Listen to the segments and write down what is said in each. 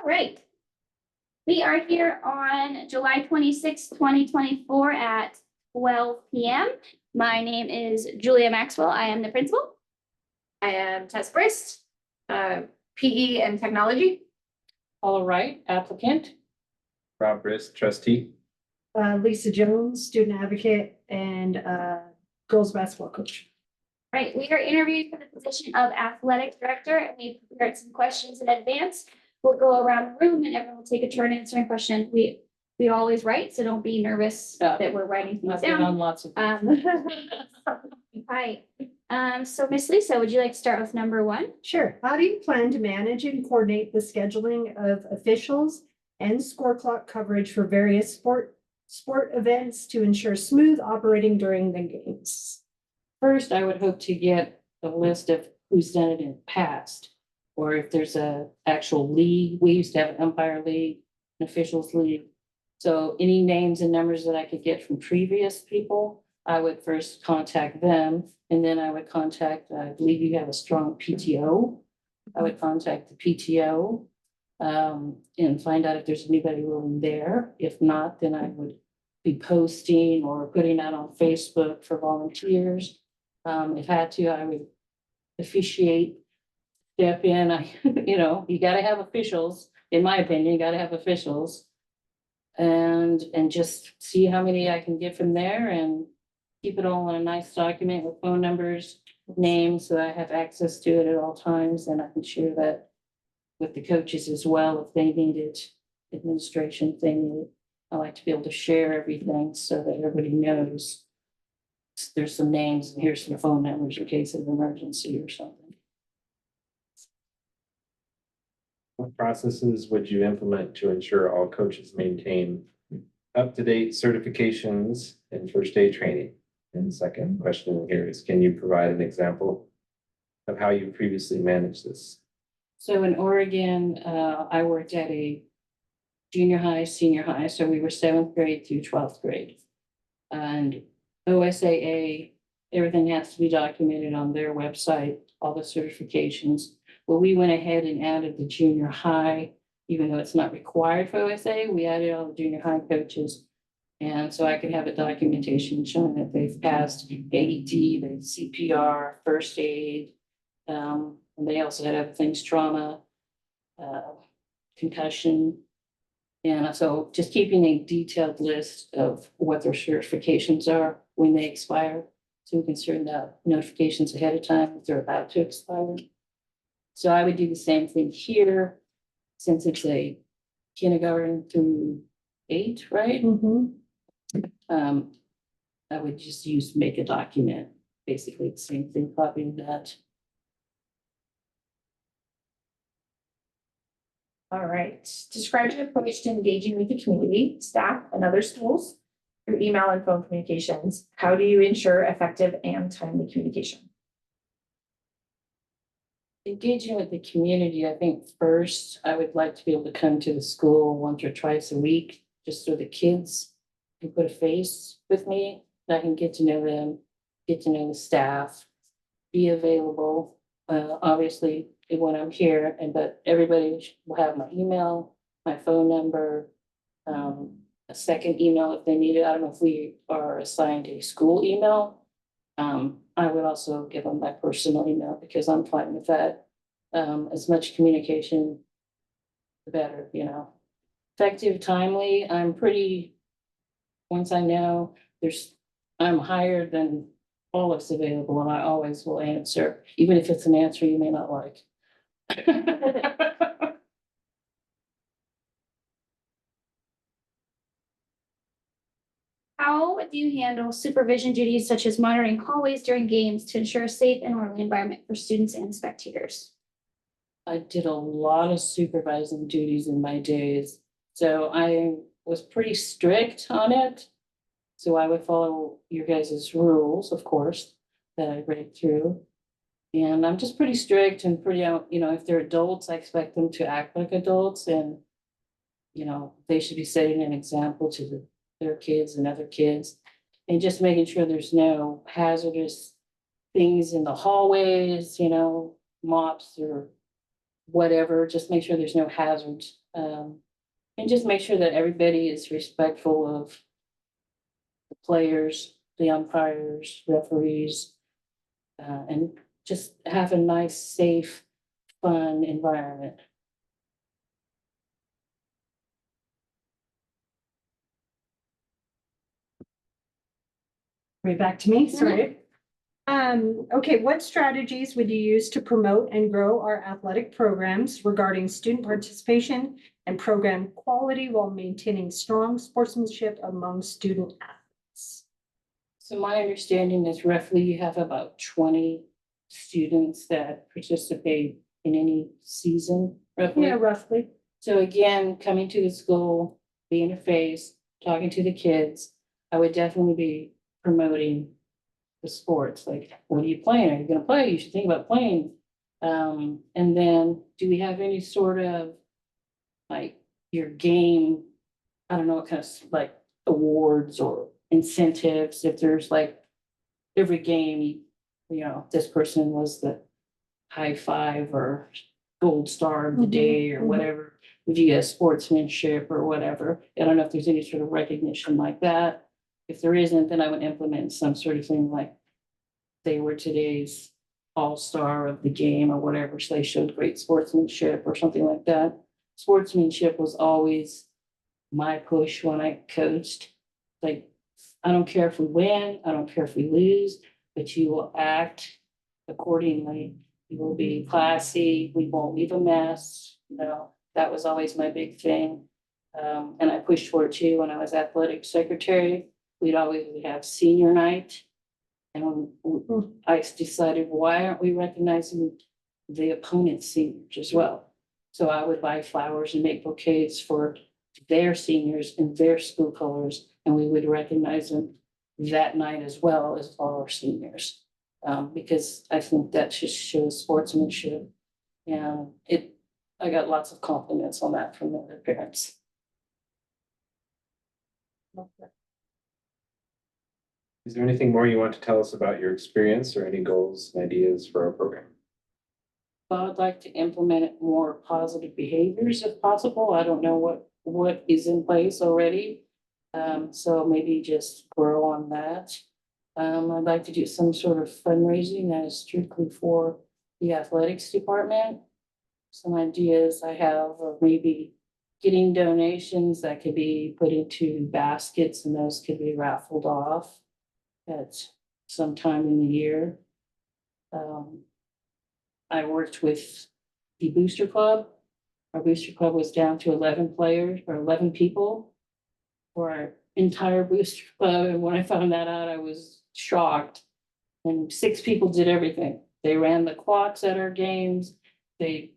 right. We are here on July 26th, 2024 at 12 p.m. My name is Julia Maxwell. I am the principal. I am Tess Brist, PE and technology. All right, applicant. Rob Brist, trustee. Lisa Jones, student advocate and girls basketball coach. Right, we are interviewed for the position of athletic director, and we prepared some questions in advance. We'll go around the room and everyone will take a turn answering questions. We always write, so don't be nervous Yeah. that we're writing things I've been down. on lots of. Hi, so Miss Lisa, would you like to start with number one? Sure. How do you plan to manage and coordinate the scheduling of officials and score clock coverage for various sport events to ensure smooth operating during the games? First, I would hope to get a list of who's done it in the past. Or if there's a actual league, we used to have an umpire league, an officials league. So any names and numbers that I could get from previous people, I would first contact them. And then I would contact, I believe you have a strong PTO. I would contact the PTO and find out if there's anybody willing there. If not, then I would be posting or putting out on Facebook for volunteers. If I had to, I would officiate, step in. You gotta have officials, in my opinion, you gotta have officials. And just see how many I can get from there and keep it all in a nice document with phone numbers, names, so I have access to it at all times, and I can share that with the coaches as well if they need it, administration thing. I like to be able to share everything so that everybody knows there's some names and here's some phone numbers in case of emergency or something. What processes would you implement to ensure all coaches maintain up-to-date certifications and first aid training? And the second question here is, can you provide an example of how you previously managed this? So in Oregon, I worked at a junior high, senior high, so we were 7th grade through 12th grade. And OSAA, everything has to be documented on their website, all the certifications. Well, we went ahead and added the junior high, even though it's not required for OSAA, we added all the junior high coaches. And so I could have a documentation showing that they've passed AED, the CPR, first aid. And they also had other things, trauma, concussion. And so just keeping a detailed list of what their certifications are when they expire. So we can send out notifications ahead of time if they're about to expire. So I would do the same thing here, since it's a kindergarten through 8, right? I would just make a document, basically the same thing, copying that. All right. Describe your approach to engaging with the community, staff, and other schools through email and phone communications. How do you ensure effective and timely communication? Engaging with the community, I think first, I would like to be able to come to the school once or twice a week, just so the kids can put a face with me, that I can get to know them, get to know the staff, be available. Obviously, when I'm here, but everybody will have my email, my phone number, a second email if they need it. I don't know if we are assigned a school email. I would also give them my personal email because I'm fine with that. As much communication, the better, Effective, timely, I'm pretty, once I know I'm higher than all of us available, and I always will answer, even if it's an answer you may not like. How do you handle supervision duties such as monitoring hallways during games to ensure a safe and orderly environment for students and spectators? I did a lot of supervising duties in my days, so I was pretty strict on it. So I would follow your guys' rules, of course, that I read through. And I'm just pretty strict and pretty, if they're adults, I expect them to act like adults, and, they should be setting an example to their kids and other kids. And just making sure there's no hazardous things in the hallways, mops or whatever, just make sure there's no hazards And just make sure that everybody is respectful of the players, the umpires, referees, and just have a nice, safe, fun environment. Right back to me, sorry. Okay, what strategies would you use to promote and grow our athletic programs regarding student participation and program quality while maintaining strong sportsmanship among student athletes? So my understanding is roughly you have about 20 students that participate in any season, roughly. Yeah, roughly. So again, coming to the school, being a face, talking to the kids, I would definitely be promoting the sports, like, what are you playing? Are you gonna play? You should think about playing. And then, do we have any sort of, like, your game, I don't know what kind of, like, awards or incentives, if there's like, every game, you know, this person was the high five or gold star of the Mhm, day or mhm. whatever, via sportsmanship or whatever. I don't know if there's any sort of recognition like that. If there isn't, then I would implement some sort of thing like they were today's all-star of the game or whatever, so they showed great sportsmanship or something like that. Sportsmanship was always my push when I coached. Like, I don't care if we win, I don't care if we lose, but you will act accordingly. You will be classy, we won't leave a mess, you know, that was always my big thing. And I pushed for it too when I was athletic secretary. We'd always have senior night. And I decided, why aren't we recognizing the opponent's seniors as well? So I would buy flowers and make bouquets for their seniors in their school colors, and we would recognize them that night as well as all our seniors. Because I think that just shows sportsmanship. And I got lots of compliments on that from the other parents. Is there anything more you want to tell us about your experience or any goals and ideas for our program? I would like to implement more positive behaviors if possible. I don't know what is in place already. So maybe just grow on that. I'd like to do some sort of fundraising that is strictly for the athletics department. Some ideas I have of maybe getting donations that could be put into baskets and those could be raffled off at some time in the year. I worked with the Booster Club. Our Booster Club was down to 11 players or 11 people for our entire Booster Club. And when I found that out, I was shocked. And 6 people did everything. They ran the clocks at our games. They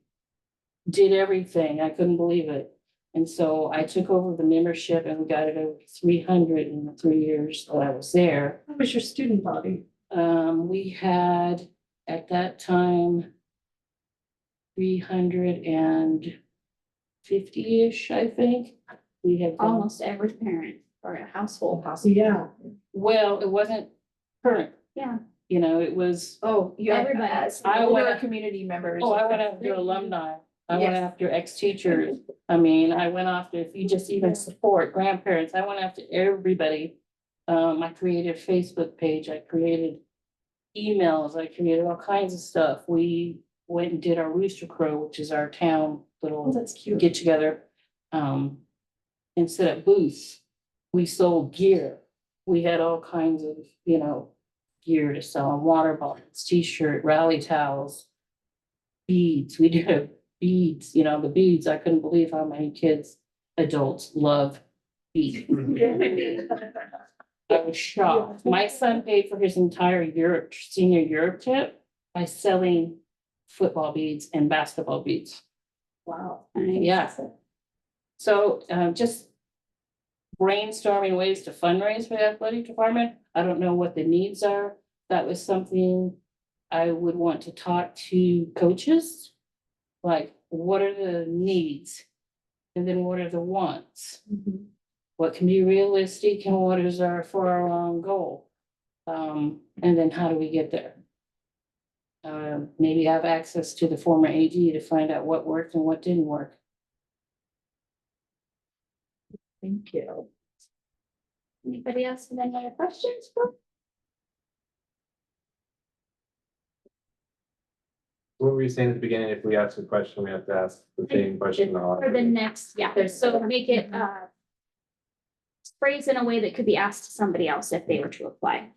did everything. I couldn't believe it. And so I took over the membership and we got it over 300 in the 3 years that I was there. What was your student body? We had at that time 350-ish, I think. We had done, Almost every parent or a household. Yeah. well, it wasn't current. Yeah. You know, it was, Oh, you have Everybody. I older went- community members. I went after alumni. I went Yes. after ex-teachers. I mean, I went after, if you just even support grandparents, I went after everybody. I created a Facebook page, I created emails, I created all kinds of stuff. We went and did our Rooster Crow, which is our town Oh, little that's cute. get together. And set up booths. We sold gear. We had all kinds of, you know, gear to sell, water bottles, t-shirt, rally towels, beads. We did beads, you know, the beads. I couldn't believe how many kids, adults love beads. I was shocked. My son paid for his entire Europe, senior Europe trip by selling football beads and basketball beads. Wow. Yeah. So, just brainstorming ways to fundraise for the athletic department. I don't know what the needs are. That was something I would want to talk to coaches. Like, what are the needs? And then what are the wants? What can be realistic and what is our far along goal? And then how do we get there? Maybe have access to the former AD to find out what worked and what didn't work. Thank you. Anybody else have any other questions? What were you saying at the beginning? If we ask a question, we have to ask the same question. all For the after? next, yeah, so make it, phrased in a way that could be asked to somebody else if they were to apply.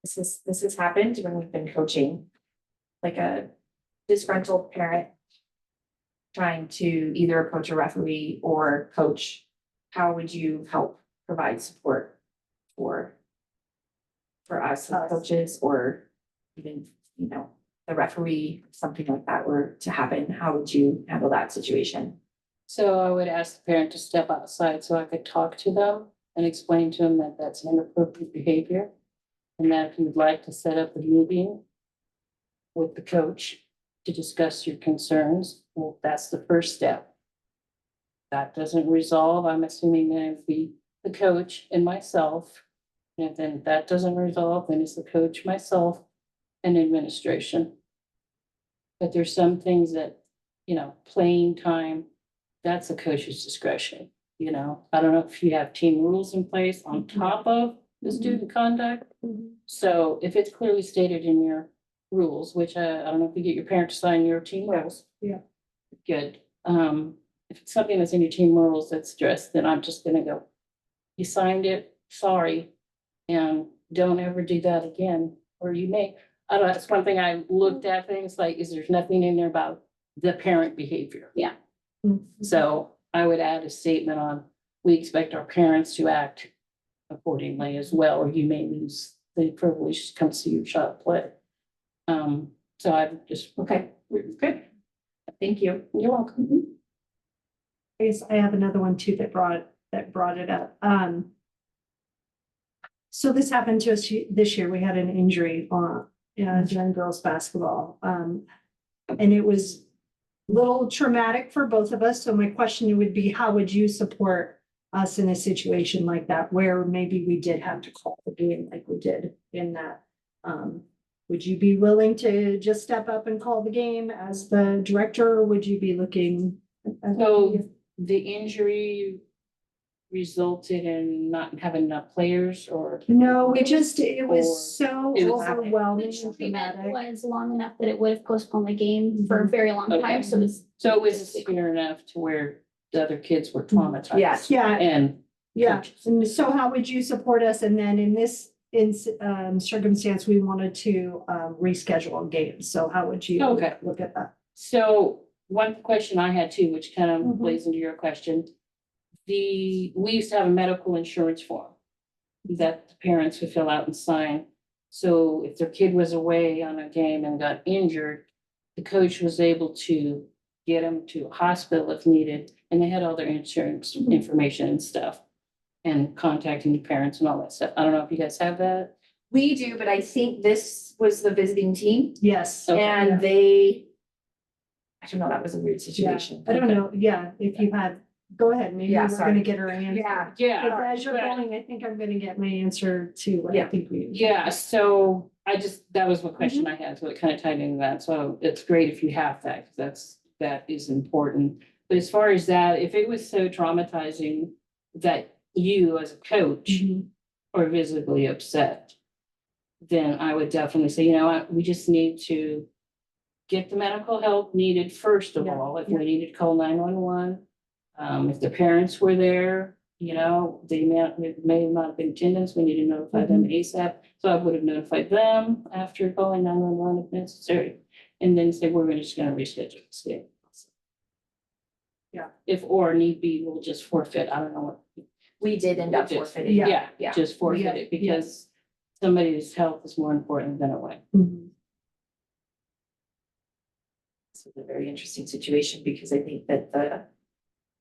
This has happened when we've been coaching. Like a disgruntled parent. Trying to either coach a referee or coach, how would you help provide support for? For us as coaches, or even, you know, the referee, something like that were to happen, how would you handle that situation? So I would ask the parent to step outside so I could talk to them and explain to them that that's inappropriate behavior. And that if you'd like to set up a meeting with the coach to discuss your concerns, well, that's the first step. That doesn't resolve, I'm assuming then it'd be the coach and myself. And if then that doesn't resolve, then it's the coach, myself, and administration. But there's some things that, you know, playing time, that's a coach's discretion, you know? I don't know if you have team rules in place on top of the student conduct. So if it's clearly stated in your rules, which I don't know if you get your parent to sign your team rules. Yeah. Good. If it's something that's in your team rules that's addressed, then I'm just gonna go. You signed it, sorry, and don't ever do that again, or you may. I don't know, that's one thing I looked at things like, is there's nothing in there about the parent behavior. So I would add a statement on, we expect our parents to act accordingly as well, or you may lose the privilege to come see your child play. So I just, Okay, good. Thank you. you're welcome. I guess I have another one too that brought it up. So this happened to us this year. We had an injury on during girls' basketball. And it was a little traumatic for both of us. So my question would be, how would you support us in a situation like that, where maybe we did have to call the game like we did in that? Would you be willing to just step up and call the game as the director, or would you be looking? So the injury resulted in not having enough players, or? No, it Or- was so It was- overwhelming The and treatment traumatic. was long enough that it would have postponed the game for a very long Okay. time, so it's. So it was severe enough to where the other kids were traumatized. Yes. Yeah, And. yeah. coaches. And so how would you support us? And then in this circumstance, we wanted to reschedule games. So how would you Okay. look at that? So one question I had too, which kind of Mhm. plays into your question. We used to have a medical insurance form that the parents would fill out and sign. So if their kid was away on a game and got injured, the coach was able to get them to a hospital if needed, and they had all their insurance Mhm. information and stuff. And contacting the parents and all that stuff. I don't know if you guys have that. We do, but I think this was the visiting team Yes. Okay. and they. I don't know, that was a weird Yeah. situation. I don't know. Yeah, if you had, go ahead. Maybe Yeah, we're sorry. gonna get her answer. Yeah. Because as you're but- going, I think I'm gonna get my answer to what I Yeah. think we. Yeah, so that was what question I had, so it kind of tied into that, so it's great if you have that, 'cause that is important. But as far as that, if it was so traumatizing that you as a coach Mhm. are visibly upset, then I would definitely say, you know what, we just need to get the medical help needed first of Yeah, all, if yeah. we need to call 911. If the parents were there, you know, they may not have been attendance, we need to notify them Mm-hmm. ASAP. So I would have notified them after calling 911 if necessary, and then say, we're just gonna reschedule this game. Yeah. If or need be, we'll just forfeit, I don't know what. We did end up we just- forfeiting. Yeah. Yeah, just forfeit Yeah, it because somebody's health is more important than a win. Mhm. This was a very interesting situation because I think that the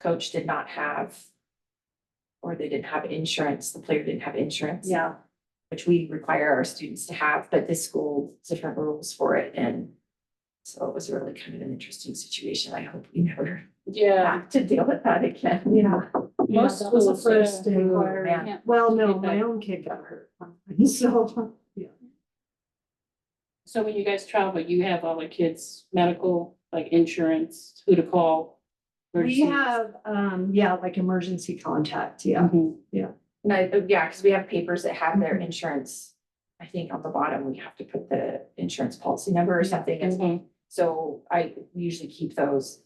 coach did not have. Or they didn't have insurance, the player didn't have insurance. Yeah. which we require our students to have, but this school, different rules for it, and so it was really kind of an interesting situation. I hope we never Yeah, have to deal with that again. Yeah. most That was the schools, first yeah. required. man. Well, no, Get my that. own kid got hurt. So, yeah. So when you guys travel, you have all the kids' medical, like insurance, who to call? We emergencies? have, yeah, like emergency contact, yeah. Mhm. No, yeah, because we have papers that have their insurance. I think on the bottom, we have to put the insurance policy number or something, and Mhm. so I usually keep those.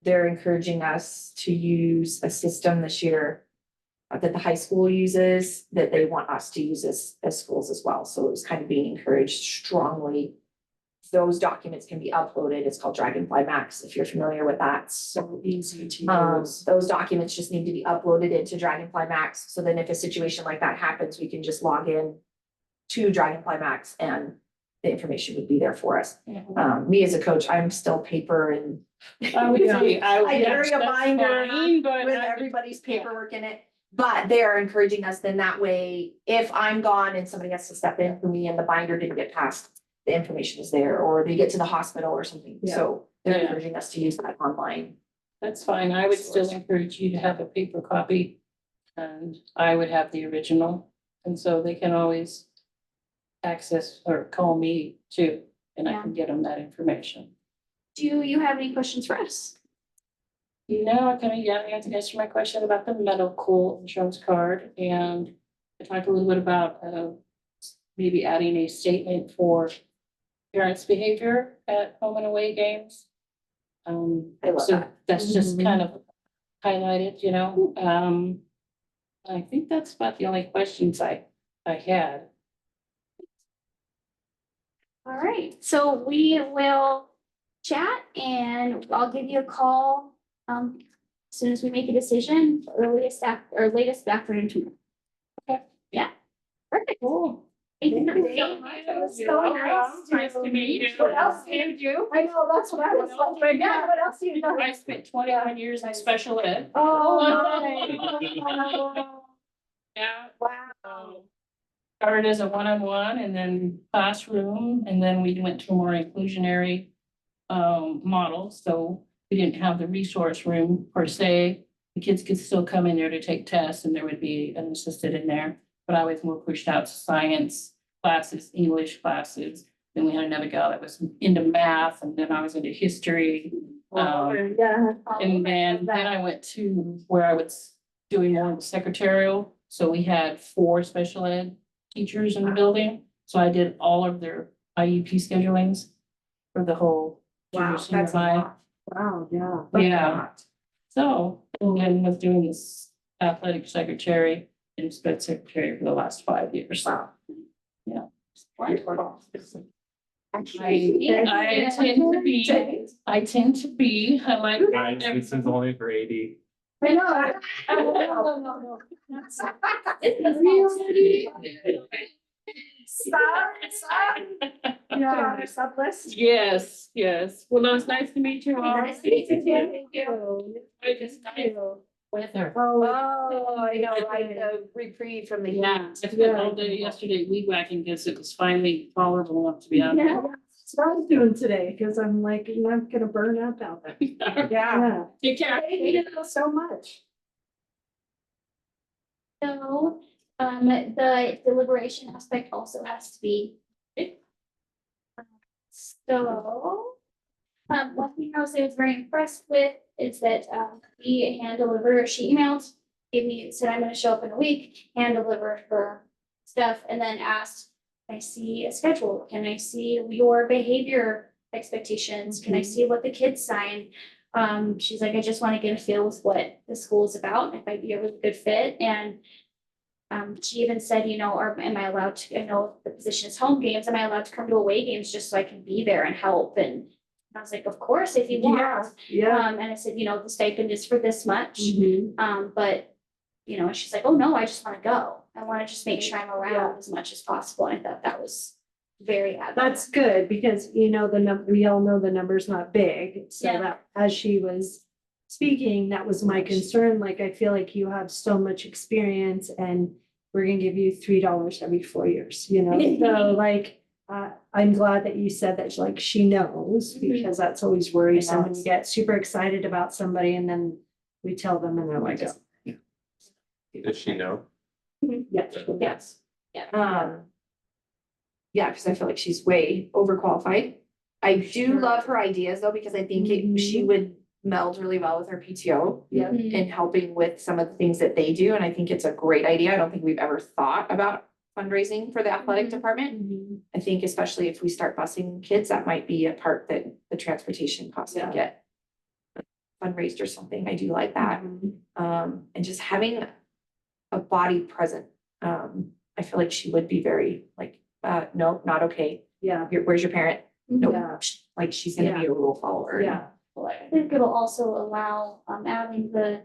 They're encouraging us to use a system this year that the high school uses, that they want us to use as schools as well. So it was kind of being encouraged strongly. Those documents can be uploaded. It's called Dragonfly Max, if you're familiar with that. So easy to use. Those documents just need to be uploaded into Dragonfly Max. So then if a situation like that happens, we can just log in to Dragonfly Max and the information would be there for us. Me as a coach, I'm still paper and I would say, I carry a that's binder fine, but with I would- everybody's paperwork in it. But they are encouraging us, then that way, if I'm gone and somebody has to step in for me and the binder didn't get passed, the information is there, or they get to the hospital or something. Yeah. So they're Yeah. encouraging us to use that online. That's fine. I would still encourage you to have a paper copy. And I would have the original. And so they can always access or call me too, and I Yeah. can get them that information. Do you have any questions for us? No, I kind of, yeah, I answered my question about the medical insurance card, and I talked a little bit about maybe adding a statement for parents' behavior at home and away games. I love So that. that's just Mhm. kind of highlighted, you know, I think that's about the only questions I had. All right, so we will chat and I'll give you a call, as soon as we make a decision, earliest or latest afternoon tomorrow. Okay, yeah, perfect. Cool. Thank you. so much. It was You're so welcome. nice Nice to meet you. What else do you do? I know, that's what I was like, yeah, what else do you know? I spent 21 years in special ed. Oh, Yeah. wow. Started as a one-on-one and then classroom, and then we went to a more inclusionary model, so we didn't have the resource room per se. The kids could still come in there to take tests and there would be an assistant in there, but I was more pushed out to science classes, English classes. Then we had another gal that was into math, and then I was into history. Yeah. And then I went to where I was doing more of the secretarial, so we had 4 special ed teachers in the building. So I did all of their IEP schedulings for the whole junior, Wow, senior that's a high. lot. Wow, yeah. Yeah. So, and then was doing this athletic secretary and sped secretary for the last 5 years. Wow. Yeah. Wonderful. I tend to be, I like. Nine citizens only for 80. I know. Yeah, our sub list. Yes, yes. Well, it was nice to meet you all. Nice to meet you too. Thank you. It was nice weather. Oh, I know, right, the reprieve from the heat. Yeah, I spent all day yesterday weed whacking because it was finally tolerable enough to be out. Yeah. That's what I was doing today, because I'm like, I'm not gonna burn up out there. there. Yeah. Take care. Thank you so much. So, the deliberation aspect also has to be. So, one thing I was very impressed with is that, we hand deliver, she emailed, gave me, said I'm gonna show up in a week, hand deliver her stuff, and then asked, can I see a schedule? Can I see your behavior expectations? Can I see what the kids sign? She's like, I just want to get a feel with what the school is about, and if I'd be a really good fit, and she even said, you know, or am I allowed to, I know the position is home games, am I allowed to come to away games just so I can be there and help? And I was like, of course, if you want. Yeah. And I said, you know, the stipend is for this much. Mhm. But, you know, she's like, oh, no, I just want to go. I want to just make sure I'm Yeah. around as much as possible. And I thought that was very admirable. That's good, because you know, we all know the number's not big, so Yeah. that, as she was speaking, that was my concern, like, I feel like you have so much experience and we're gonna give you $3 every 4 years, you know, so like, I'm glad that you said that, like, she knows, Mhm. because that's always worrisome when you it's- get super excited about somebody and then we tell them and they're like, oh, Does she know? yeah. Yes. Yeah. Yeah, because I feel like she's way overqualified. I do Sure. love her ideas though, because I think she would meld really well with her PTO Yeah. Mhm. in helping with some of the things that they do. And I think it's a great idea. I don't think we've ever thought about fundraising for the athletic Mhm. department. Mhm. I think especially if we start busing kids, that might be a part that the transportation costs Yeah. can get fundraised or something. I do like that. Mhm. And just having a body present. I feel like she would be very like, no, not okay. Yeah, Where's your parent? Mhm. No, Yeah. like she's gonna be a rule follower. yeah, Well, I think it'll also allow, having the,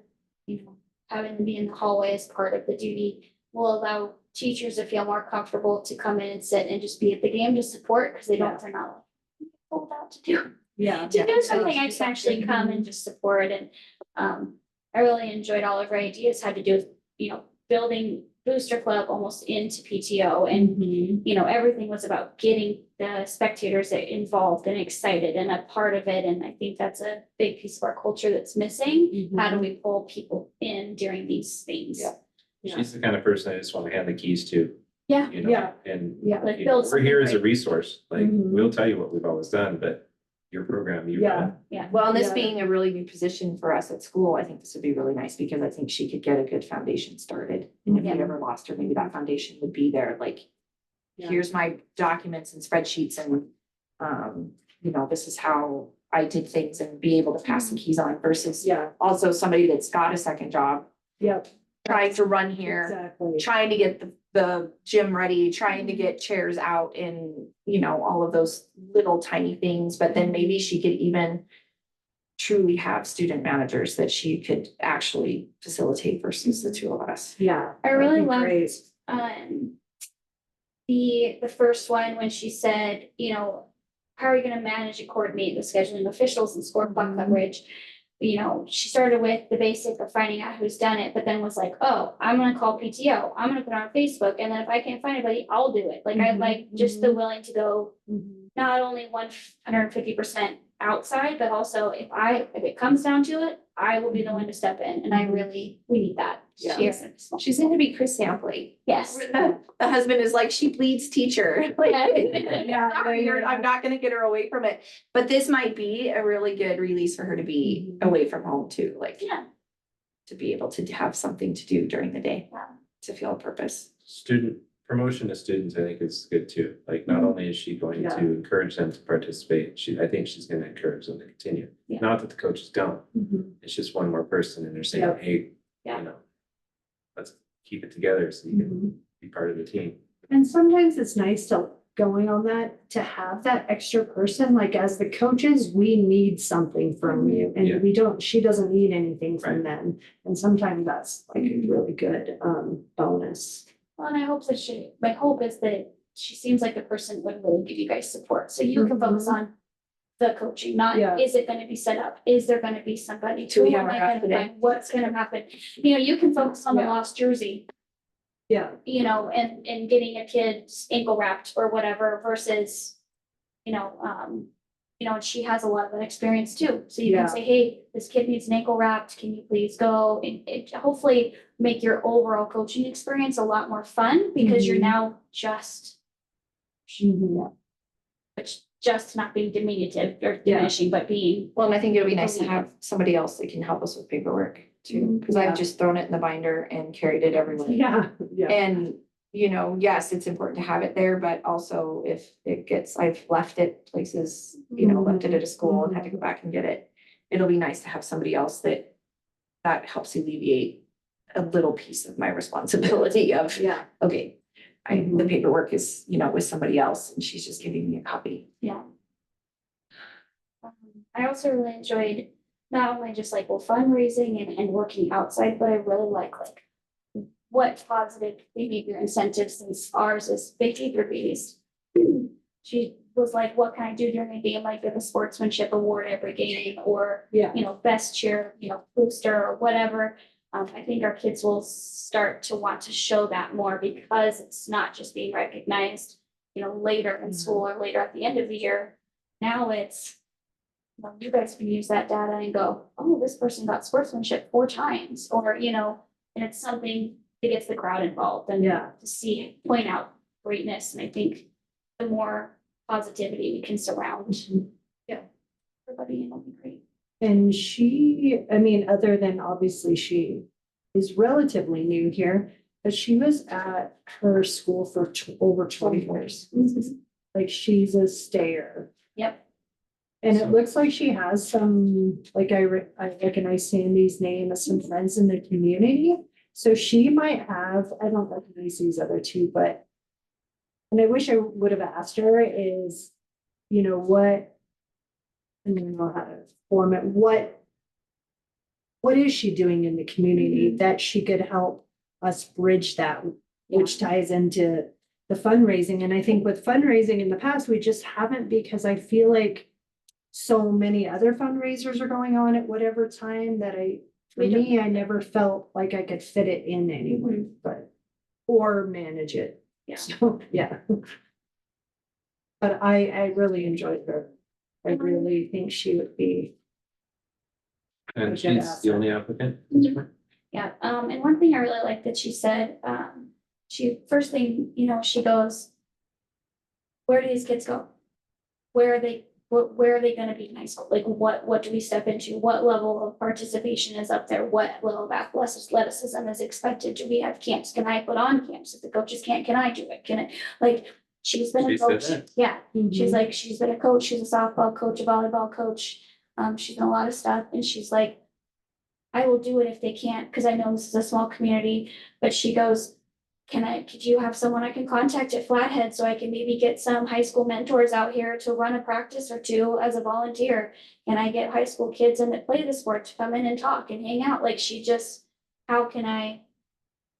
having to be in the hallway as part of the duty will allow teachers to feel more comfortable to come in and sit and just be at the game to support, because they Yeah. don't, they're not like told out to do. yeah. To do something, I can actually come and just support, and, I really enjoyed all of her ideas, had to do with, building Booster Club almost into PTO, and Mhm. everything was about getting the spectators involved and excited and a part of it. And I think that's a big piece of our culture that's missing. How do we pull people in during these things? Yeah. Yeah. She's the kind of person I just want to hand the keys to. Yeah. You know, Yeah. and Yeah. Like you know, build we're something here as a great. resource, like, Mhm. we'll tell you what we've always done, but your program, you Yeah. run. Well, and this Yeah. being a really new position for us at school, I think this would be really nice because I think she could get a good foundation started. And if we Yeah. ever lost her, maybe that foundation would be there, like, Yeah. here's my documents and spreadsheets and, this is how I did things and be able to pass the keys on versus Yeah, also somebody that's got a second job, yep, trying to run here, exactly. trying to get the gym ready, trying to get chairs out and, all of those little tiny things, but then maybe she could even truly have student managers that she could actually facilitate versus the two of us. Yeah. I really that'd be great. loved, the first one when she said, how are you gonna manage and coordinate the scheduling of officials and score clock coverage? She started with the basic of finding out who's done it, but then was like, oh, I'm gonna call PTO, I'm gonna put it on Facebook, and then if I can't find anybody, I'll do it. Like, I Mhm, like just the willing to go Mhm. not only 150% outside, but also if it comes down to it, I will be the one to step in, and we need that. Yeah. here. She's gonna be Chris Sampley. Yes. The husband is like, she bleeds teacher. Like, Yeah, sorry, yeah. I'm not gonna get her away from it. But this might be a really good release for her to be Mhm. away from home too, like Yeah. to be able to have something to do during the day, Yeah. to feel a purpose. Student promotion to students, I think is good too. Like, not only is she going Yeah. to encourage them to participate, I think she's gonna encourage them to continue. Yeah. Not that the coaches don't, Mhm. it's just one more person and they're saying, Yep. hey, Yeah. let's keep it together so you can Mhm. be part of the team. And sometimes it's nice to going on that, to have that extra person, like as the coaches, we need something from you Yeah. and she doesn't need anything from Right. them. And sometimes that's like a really good bonus. Well, and I hope that my hope is that she seems like the person who would really give you guys support, so you can focus on the coaching, not Yeah. is it gonna be set up, is there gonna be somebody? Do we Who have am our I gonna half today? find? What's gonna happen? You can focus on the Yeah. lost jersey, Yeah, and getting a kid's ankle wrapped or whatever versus, and she has a lot of that experience too. So you Yeah. can say, hey, this kid needs an ankle wrapped, can you please go? And it hopefully make your overall coaching experience a lot more fun because you're Mhm. now just not being diminutive or Yeah. diminishing, but being, Well, and I think it'll be nice to have somebody else that can help us with paperwork too, because Yeah. I've just thrown it in the binder and carried it everywhere. yeah, yeah. And, yes, it's important to have it there, but also if I've left it places, left it at a school and had to go back and get it. It'll be nice to have somebody else that helps alleviate a little piece of my responsibility of, Yeah, okay, the paperwork is, with somebody else and she's just giving me a copy. yeah. I also really enjoyed not only just fundraising and working outside, but I really like what positive behavior incentives, since ours is behavior based. She was like, what can I do during the game? Like, give a sportsmanship award every game or, yeah. best cheer, booster or whatever. I think our kids will start to want to show that more because it's not just being recognized, later in school or later at the end of the year. Now it's, you guys can use that data and go, oh, this person got sportsmanship 4 times, or, and it's something that gets the crowd involved and Yeah. to see, point out greatness. And I think the more positivity we can surround everybody, it'll be great. And she, I mean, other than obviously she is relatively new here, but she was at her school for over 20 years. Like she's a stayer. Yep. And it looks like she has some, like I recognize Sandy's name as some friends in the community. So she might have, I don't recognize these other two, but. And I wish I would have asked her is, what. I don't know how to form it, what is she doing in the community that she could help us bridge that, which ties into the fundraising. And I think with fundraising in the past, we just haven't, because I feel like so many other fundraisers are going on at whatever time that for me, I never felt like I could fit it in anyway, or manage it. Yeah. So, yeah. But I really enjoyed her. I really think she would be. And Okay, she's awesome. the only applicant? Yeah, and one thing I really like that she said, first thing, she goes, where do these kids go? Where are they gonna be in high school? Like, what do we step into? What level of participation is up there? What level of athleticism is expected? Do we have camps? Can I put on camps? If the coaches can't, can I do it? Can it, like, she's been She a said coach. that. Yeah, she's like, she's been a coach, she's a softball coach, a volleyball coach. She's done a lot of stuff, and she's like, I will do it if they can't, because I know this is a small community, but she goes, could you have someone I can contact at Flathead so I can maybe get some high school mentors out here to run a practice or two as a volunteer? And I get high school kids in that play the sport to come in and talk and hang out. Like how can I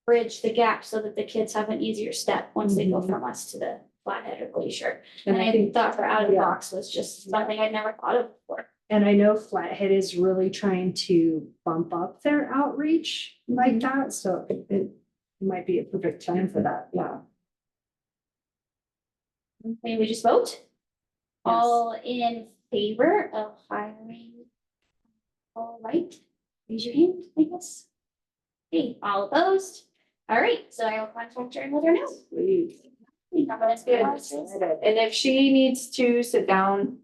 bridge the gap so that the kids have an easier step once they go from us to the Flathead or Glacier? And I thought her out of the box was just something I'd never thought of before. And I know Flathead is really trying to bump up their outreach like that, so it might be a perfect time for that, yeah. Maybe we just vote? All in favor of hiring? All right, raise your hand, I guess. Okay, all opposed? All right, so I will contact her and let her know. Please. I'm gonna be And if she needs to sit down